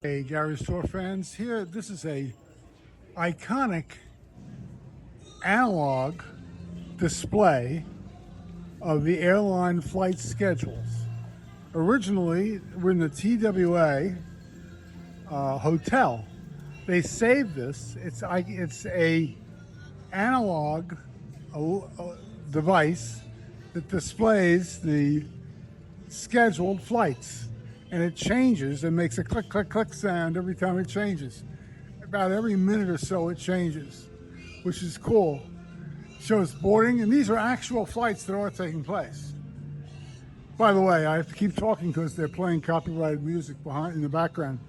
Hey, Gary's Tour fans, here, this is a iconic analog display of the airline flight schedules. Originally, we're in the TWA Hotel. They saved this. It's a analog device that displays the scheduled flights. And it changes and makes a click, click, click sound every time it changes. About every minute or so it changes, which is cool. Shows boarding, and these are actual flights that are taking place. By the way, I have to keep talking because they're playing copyrighted music behind in the background.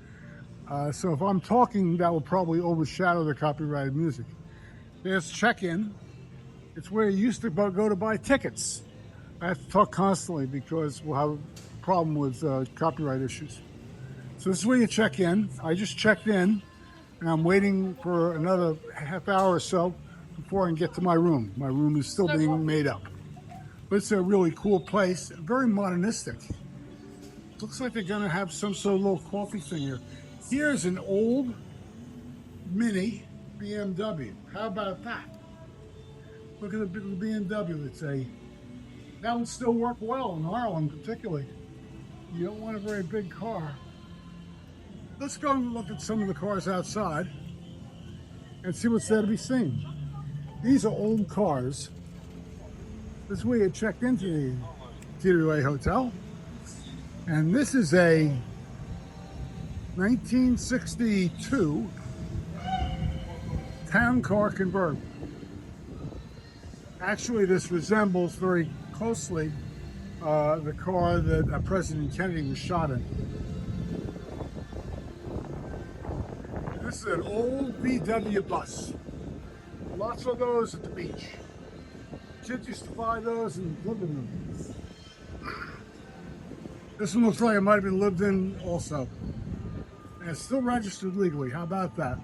So if I'm talking, that will probably overshadow the copyrighted music. There's check-in. It's where you used to go to buy tickets. I have to talk constantly because we'll have a problem with copyright issues. So this is where you check in. I just checked in and I'm waiting for another half hour or so before I can get to my room. My room is still being made up. But it's a really cool place, very modernistic. Looks like they're gonna have some sort of little coffee thing here. Here's an old mini BMW. How about that? Look at the BMW. That would still work well in Ireland particularly. You don't want a very big car. Let's go and look at some of the cars outside and see what's there to be seen. These are old cars. This is where you checked into the TWA Hotel. And this is a 1962 town car convertible. Actually, this resembles very closely the car that President Kennedy was shot in. This is an old VW bus. Lots of those at the beach. Kids used to buy those and live in them. This one looks like it might have been lived in also. And it's still registered legally. How about that?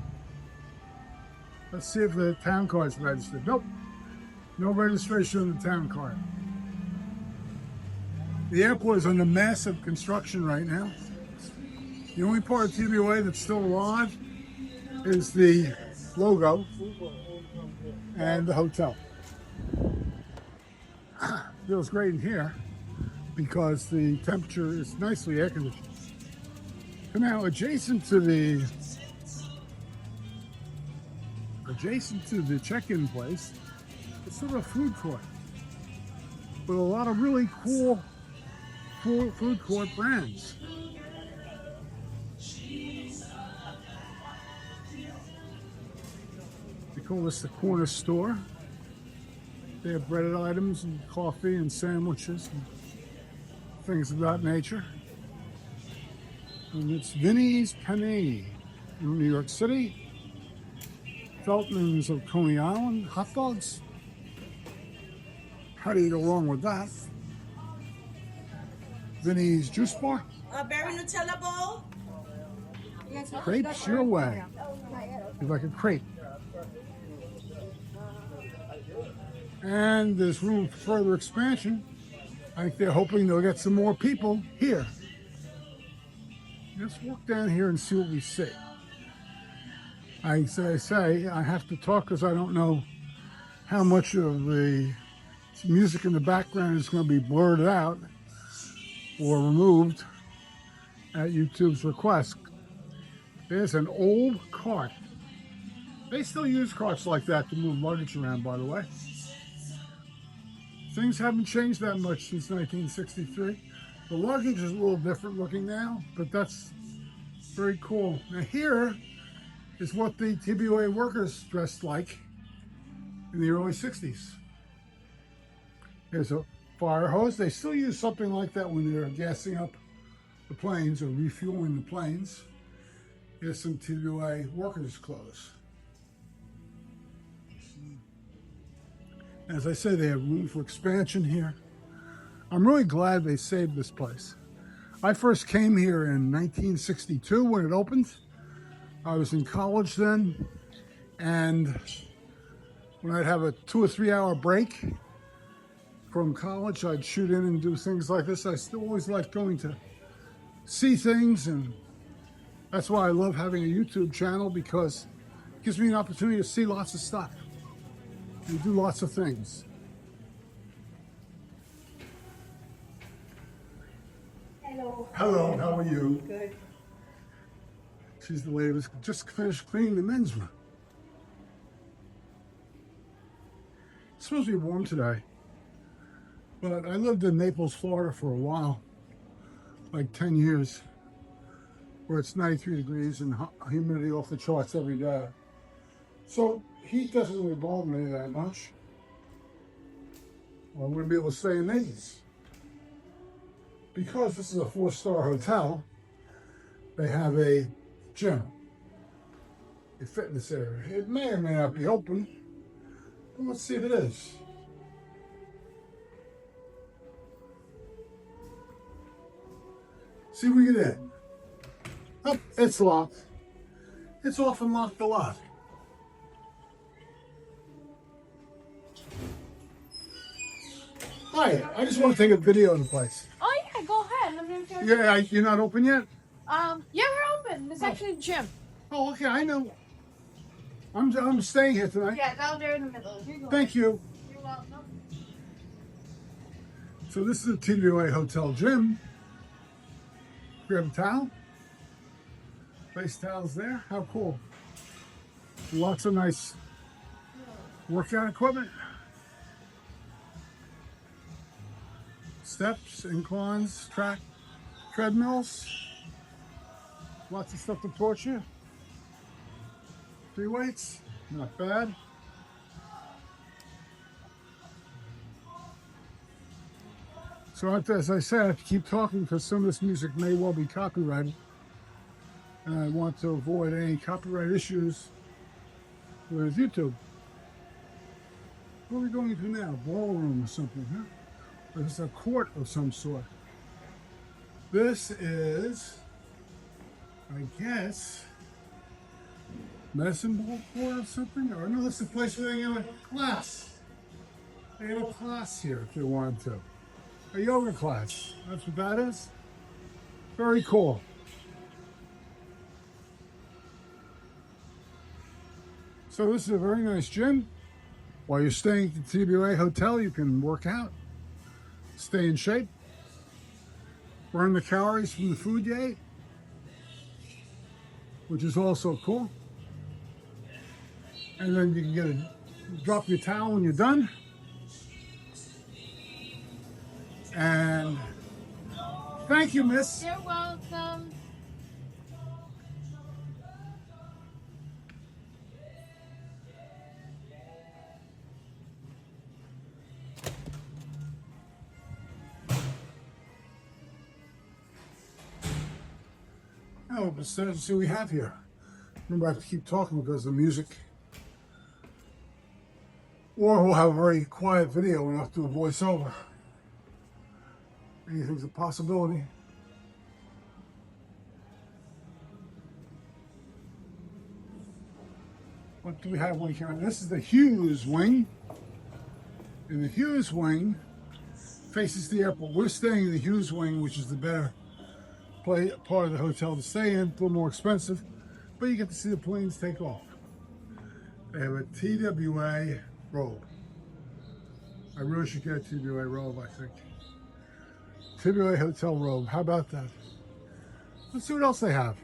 Let's see if the town car is registered. Nope. No registration on the town car. The airport is under massive construction right now. The only part of TWA that's still alive is the logo and the hotel. Feels great in here because the temperature is nicely air conditioned. So now adjacent to the check-in place, it's sort of a food court with a lot of really cool food court brands. They call this the corner store. They have breaded items and coffee and sandwiches and things of that nature. And it's Vinny's Panini in New York City. Feltman's of Coney Island, hot dogs. How do you go wrong with that? Vinny's Juice Bar. Berry Nutella bowl. Crepes your way. It's like a crepe. And there's room for further expansion. I think they're hoping they'll get some more people here. Let's walk down here and see what we see. I have to talk because I don't know how much of the music in the background is going to be blurred out or removed at YouTube's request. There's an old cart. They still use carts like that to move luggage around, by the way. Things haven't changed that much since 1963. The luggage is a little different looking now, but that's very cool. Now here is what the TWA workers dressed like in the early 60s. There's a fire hose. They still use something like that when they're gassing up the planes or refueling the planes. Here's some TWA workers' clothes. As I say, they have room for expansion here. I'm really glad they saved this place. I first came here in 1962 when it opened. I was in college then, and when I'd have a 2 or 3 hour break from college, I'd shoot in and do things like this. I still always liked going to see things and That's why I love having a YouTube channel, because it gives me an opportunity to see lots of stuff and do lots of things. Hello. Hello, how are you? Good. She's the lady who's just finished cleaning the men's room. It's supposed to be warm today, but I lived in Naples, Florida for a while, like 10 years, where it's 93 degrees and humidity off the charts every day. So heat doesn't really bother me that much. Well, I wouldn't be able to stay in Naples. Because this is a 4-star hotel, they have a gym, a fitness area. It may or may not be open, but let's see if it is. See if we get in. Oh, it's locked. It's often locked a lot. Hi, I just want to take a video of the place. Oh yeah, go ahead. Let me show you. Yeah, you're not open yet? Yeah, we're open. It's actually a gym. Oh, okay, I know. I'm staying here tonight. Yeah, down there in the middle. Here you go. Thank you. You're welcome. So this is a TWA Hotel gym. Grab a towel. Place towels there. How cool. Lots of nice workout equipment. Steps, inclines, track, treadmills. Lots of stuff to torture you. Free weights, not bad. So as I said, I have to keep talking because some of this music may well be copyrighted. And I want to avoid any copyright issues with YouTube. What are we going to now? Ballroom or something, huh? Or is this a court of some sort? This is, I guess, medicine ball court or something? Or no, this is the place where they have a class. They have a class here if they wanted to. A yoga class. That's what that is. Very cool. So this is a very nice gym. While you're staying at the TWA Hotel, you can work out, stay in shape, burn the calories from the food you ate, which is also cool. And then you can drop your towel when you're done. And thank you, miss. You're welcome. Oh, let's see what we have here. Remember, I have to keep talking because of the music. Or we'll have a very quiet video and have to do a voiceover. Anything's a possibility. What do we have one here? This is the Hughes wing. And the Hughes wing faces the airport. We're staying in the Hughes wing, which is the better part of the hotel to stay in. A little more expensive, but you get to see the planes take off. They have a TWA robe. I really should get a TWA robe, I think. TWA hotel robe. How about that? Let's see what else they have.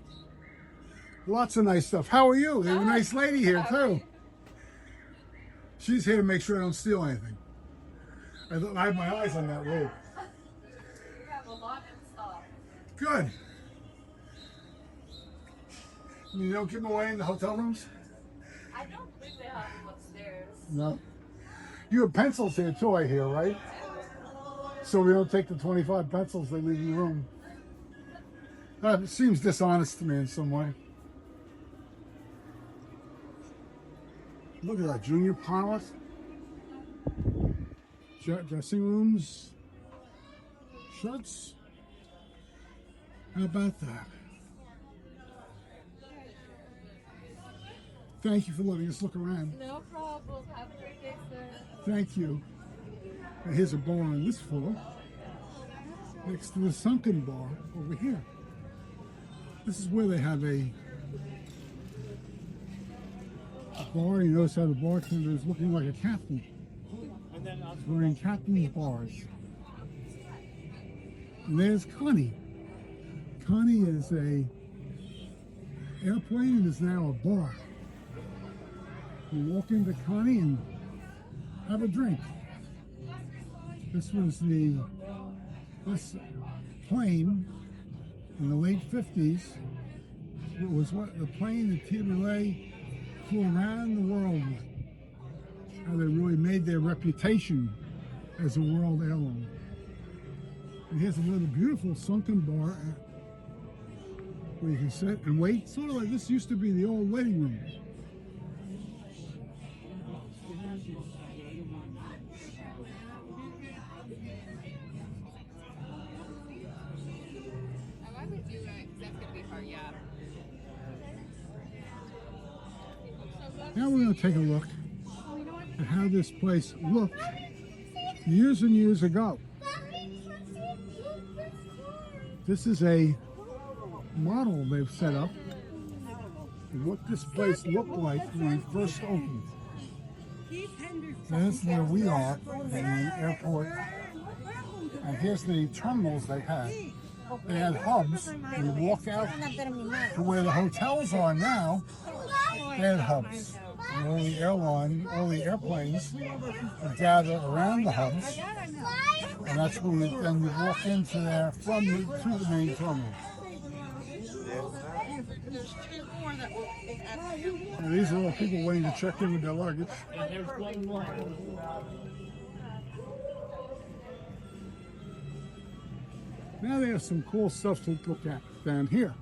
Lots of nice stuff. How are you? They have a nice lady here too. She's here to make sure I don't steal anything. I have my eyes on that robe. We have a lot of stuff. Good. You don't give them away in the hotel rooms? I don't believe they have them upstairs. No. You have pencils here too, I hear, right? So we don't take the 25 pencils they leave in the room. That seems dishonest to me in some way. Look at that, junior pilot. Dressing rooms. Shirts. How about that? Thank you for letting us look around. No problem. Have a great day, sir. Thank you. And here's a bar on this floor, next to the sunken bar over here. This is where they have a bar. You notice how the bartender is looking like a captain. He's wearing captain's bars. And there's Connie. Connie is a airplane and is now a bar. You walk into Connie and have a drink. This plane in the late 50s. It was the plane that TWA flew around the world with. How they really made their reputation as a world airline. And here's a little beautiful sunken bar where you can sit and wait. Sort of like this used to be the old waiting room. Now we're going to take a look at how this place looked years and years ago. This is a model they've set up of what this place looked like when it first opened. That's where we are in the airport. And here's the terminals they had. They had hubs. You walk out to where the hotels are now. They had hubs. And all the airplanes would gather around the hubs. And that's when then you walk into there to the main terminal. And these are all people waiting to check in with their luggage. Now they have some cool stuff to look at down here.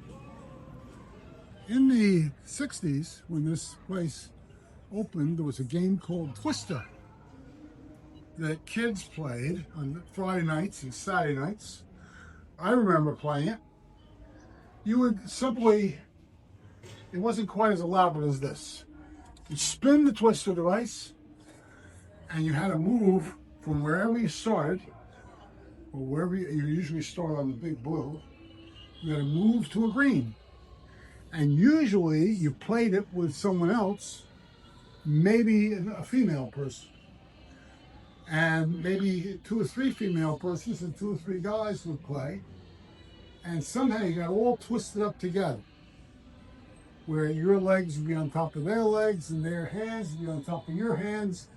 In the 60s, when this place opened, there was a game called Twister that kids played on Friday nights and Saturday nights. I remember playing it. You would simply, it wasn't quite as elaborate as this. You spin the Twister device, and you had to move from wherever you started, or wherever you usually start on the big blue, you had to move to a green. And usually you played it with someone else, maybe a female person. And maybe 2 or 3 female persons and 2 or 3 guys would play. And somehow you got all twisted up together, where your legs would be on top of their legs and their hands would be on top of your hands.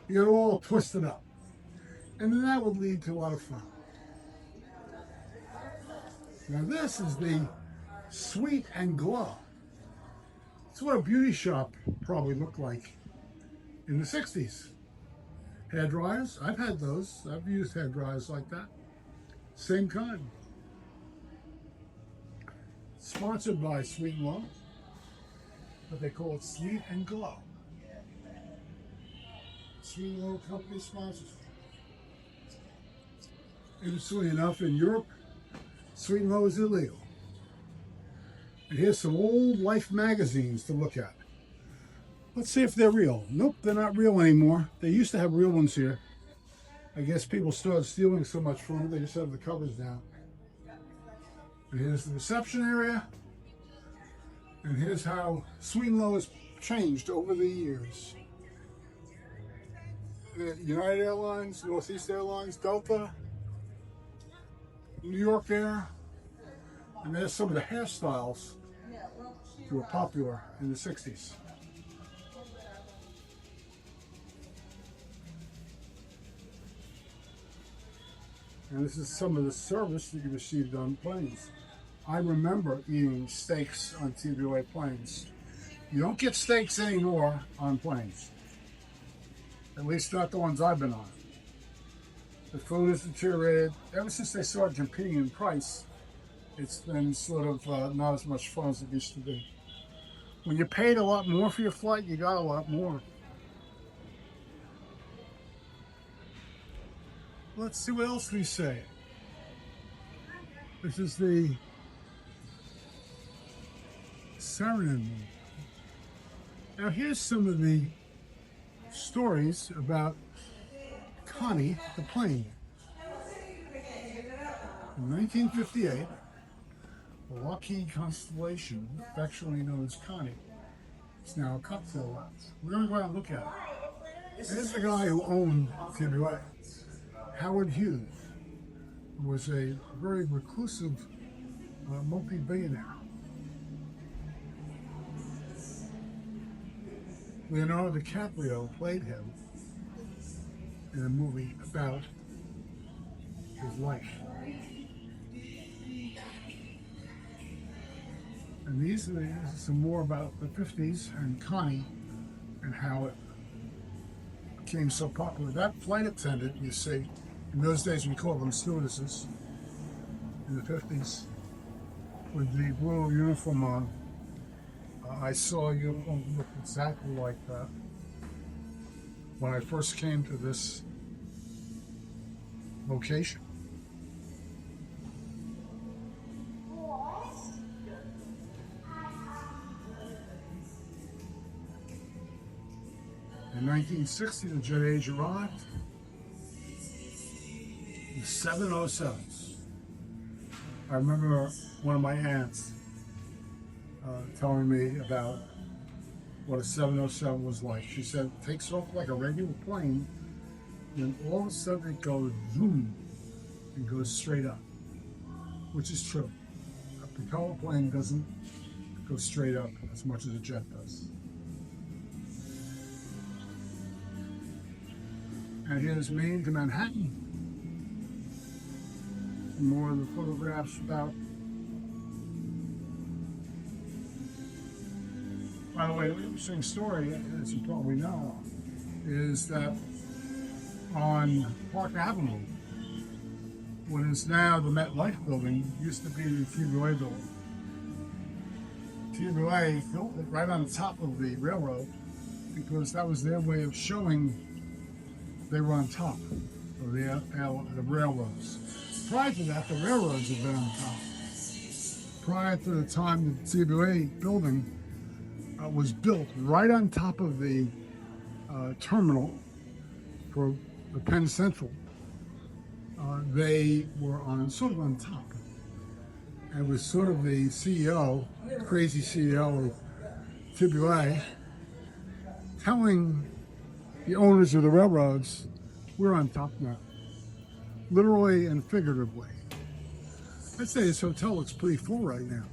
You got all twisted up. And then that would lead to a lot of fun. Now this is the Sweet and Glow. It's what a beauty shop probably looked like in the 60s. Hair dryers, I've had those. I've used hair dryers like that. Same kind. Sponsored by Sweet and Glow, but they call it Sweet and Glow. Sweet and Glow company sponsors. Interestingly enough, in Europe, Sweet and Glow is illegal. And here's some old Life magazines to look at. Let's see if they're real. Nope, they're not real anymore. They used to have real ones here. I guess people started stealing so much from them, they just have the covers down. And here's the reception area. And here's how Sweet and Glow has changed over the years. United Airlines, Northeast Airlines, Delta, New York Air. And there's some of the hairstyles that were popular in the 60s. And this is some of the service that you received on planes. I remember eating steaks on TWA planes. You don't get steaks anymore on planes. At least not the ones I've been on. The food has deteriorated. Ever since they started competing in price, it's been sort of not as much fun as it used to be. When you paid a lot more for your flight, you got a lot more. Let's see what else we say. This is the Saarinen. Now here's some of the stories about Connie the plane. In 1958, The Lockheed Constellation, affectionately known as Connie, it's now a cocktail lounge. We're going to go out and look at it. There's the guy who owned TWA, Howard Hughes, who was a very reclusive multi-billionaire. Leonardo DiCaprio played him in a movie about his life. And these are some more about the 50s and Connie and how it became so popular. That flight attendant, you see, in those days we called them stewardesses in the 50s, with the blue uniform on. I saw a uniform look exactly like that when I first came to this location. In 1960, the jet age arrived. The 707s. I remember one of my aunts telling me about what a 707 was like. She said it takes off like a regular plane, and all of a sudden it goes zoom and goes straight up, which is true. A propeller plane doesn't go straight up as much as a jet does. And here's Maine to Manhattan. Some more of the photographs about. By the way, the interesting story, as you probably know, is that on Park Avenue, what is now the MetLife building, used to be the TWA building. TWA built it right on top of the railroad because that was their way of showing they were on top of the railroads. Prior to that, the railroads had been on top. Prior to the time the TWA building was built right on top of the terminal for the Penn Central, they were sort of on top. And it was sort of the CEO, crazy CEO of TWA, telling the owners of the railroads, we're on top now, literally and figuratively. I'd say this hotel looks pretty full right now.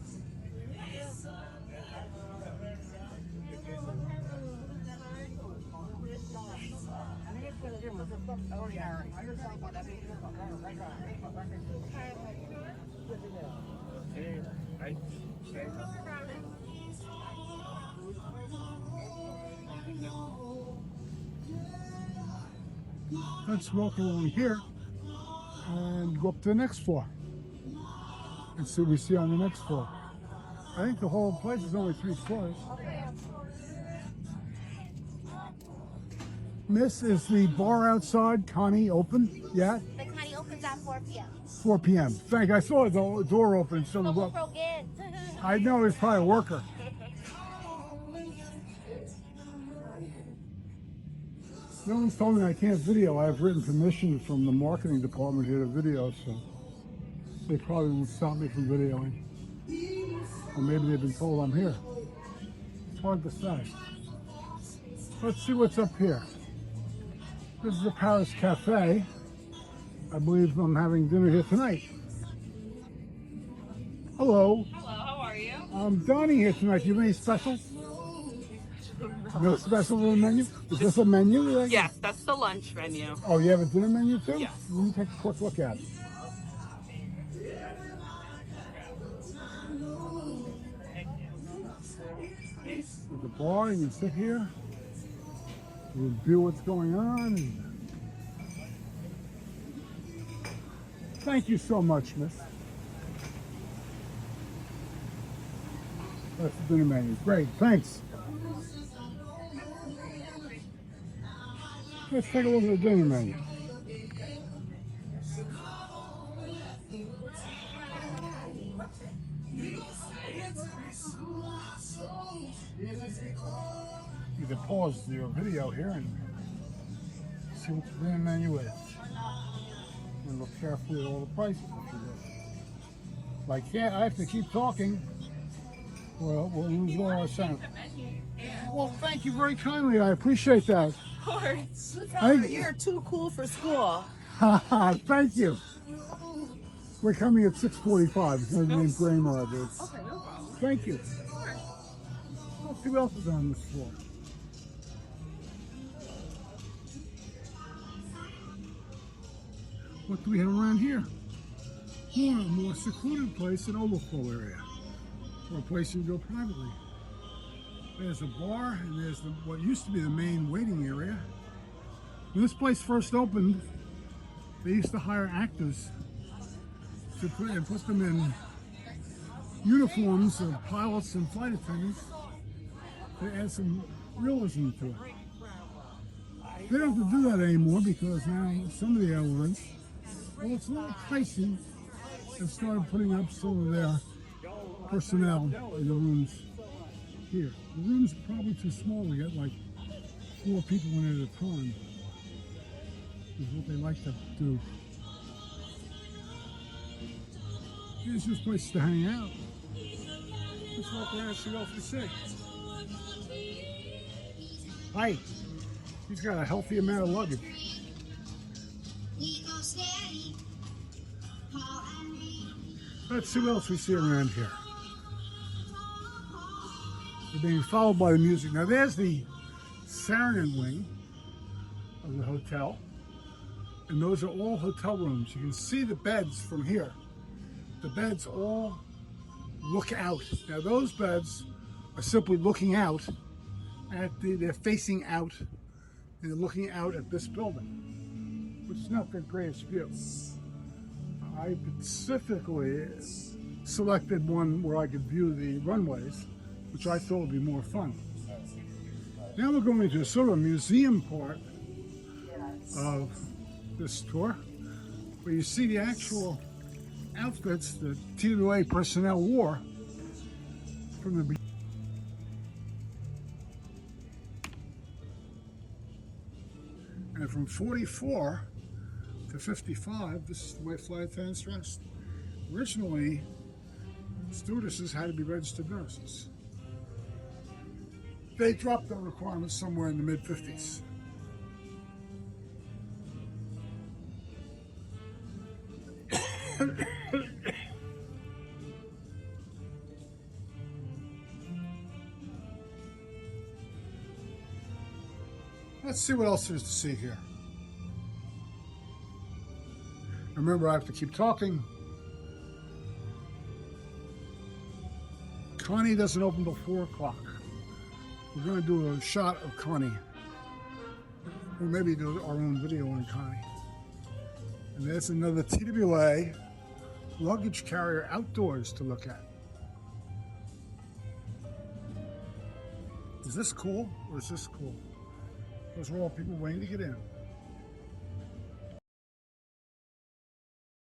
Let's walk along here and go up to the next floor and see what we see on the next floor. I think the whole place is only 3 floors. Miss, is the bar outside, Connie, open yet? The Connie opens at 4 p.m. 4 p.m. Thank you. I saw the door open. So I know there's probably a worker. No one's told me I can't video. I have written permission from the marketing department here to video, so they probably won't stop me from videoing. Or maybe they've been told I'm here. It's hard to say. Let's see what's up here. This is the Paris Cafe. I believe I'm having dinner here tonight. Hello. Hello, how are you? I'm dining here tonight. Do you have any specials? No special on the menu? Is this a menu? Yes, that's the lunch menu. Oh, you have a dinner menu too? Yes. Let me take a quick look at it. There's a bar, you can sit here, review what's going on. Thank you so much, miss. That's the dinner menu. Great, thanks. Let's take a look at the dinner menu. You can pause your video here and see what the dinner menu is. And look carefully at all the prices if you wish. I can't. I have to keep talking. Well, we'll lose all our sound. Well, thank you very kindly. I appreciate that. You're too cool for school. Thank you. We're coming at 6:45. It's going to be in Braemar, I believe. Okay, no problem. Thank you. Let's see what else is on this floor. What do we have around here? A more secluded place, an overflow area, or a place you can go privately. There's a bar, and there's what used to be the main waiting area. When this place first opened, they used to hire actors to put them in uniforms of pilots and flight attendants to add some realism to it. They don't have to do that anymore because now some of the airlines, well, it's a little pricey, have started putting up some of their personnel in the rooms here. The rooms are probably too small to get like 4 people in at a time. Is what they like to do. Here's just places to hang out. Let's walk around and see what else we see. Hi. He's got a healthy amount of luggage. Let's see what else we see around here. We're being followed by the music. Now there's the Saarinen wing of the hotel. And those are all hotel rooms. You can see the beds from here. The beds all look out. Now those beds are simply looking out at they're facing out and they're looking out at this building, which is not the greatest view. I specifically selected one where I could view the runways, which I thought would be more fun. Now we're going to sort of a museum part of this tour, where you see the actual outfits that TWA personnel wore from the beginning. And from 44 to 55, this is the way flight attendants dressed. Originally, stewardesses had to be registered nurses. They dropped the requirements somewhere in the mid-50s. Let's see what else there is to see here. Remember, I have to keep talking. Connie doesn't open till 4 o'clock. We're going to do a shot of Connie. Or maybe do our own video on Connie. And there's another TWA luggage carrier outdoors to look at. Is this cool or is this cool? Those are all people waiting to get in.